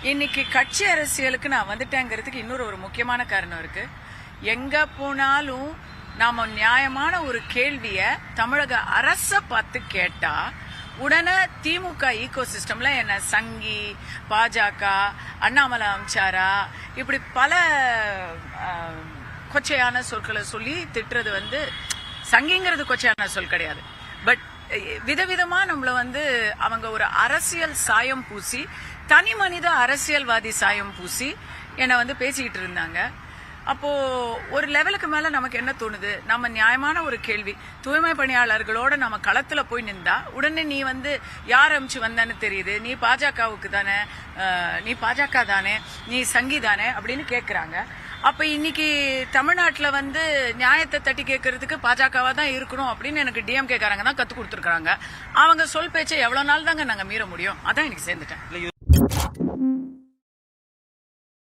இன்னைக்கு கட்சி அரசியலுக்கு நான் வந்துட்டேங்கிறதுக்கு இன்னொரு ஒரு முக்கியமான காரணம் இருக்கு. எங்க போனாலும் நாம நியாயமான ஒரு கேள்விய தமிழக அரச பார்த்து கேட்டா உடனே திமுக ஈகோ சிஸ்டம்ல என்ன சங்கி, பாஜக, அண்ணாமலை அமிச்சாரா, இப்படி பல கொச்சையான சொற்களை சொல்லி திட்டுறது சங்கிங்கிறது கொச்சையான சொல் கிடையாது. பட் விதவிதமா நம்மள அவங்க ஒரு அரசியல் சாயம் பூசி, தனி மனித அரசியல்வாதி சாயம் பூசி என்ன பேசிக்கிட்டு இருந்தாங்க. அப்போ ஒரு லெவலுக்கு மேல நமக்கு என்ன தோணுது, நம்ம நியாயமான ஒரு கேள்வி, தூய்மை பணியாளர்களோட நம்ம களத்துல போய் நின்றா உடனே நீ யார் அமிச்சு வந்தான்னு தெரியுது, நீ பாஜகவுக்கு தானே, நீ பாஜக தானே, நீ சங்கி தானே அப்படின்னு கேக்குறாங்க. அப்ப இன்னைக்கு தமிழ்நாட்டுல நியாயத்தை தட்டி கேட்கறதுக்கு பாஜகவா தான் இருக்கணும் அப்படின்னு எனக்கு டிஎம்கே காரங்க தான் கத்து கொடுத்துருக்காங்க. அவங்க சொல் பேச்சை எவ்வளவு நாள் தாங்க நாங்க மீற முடியும்? அதான் எனக்கு சேர்ந்துட்டேன்.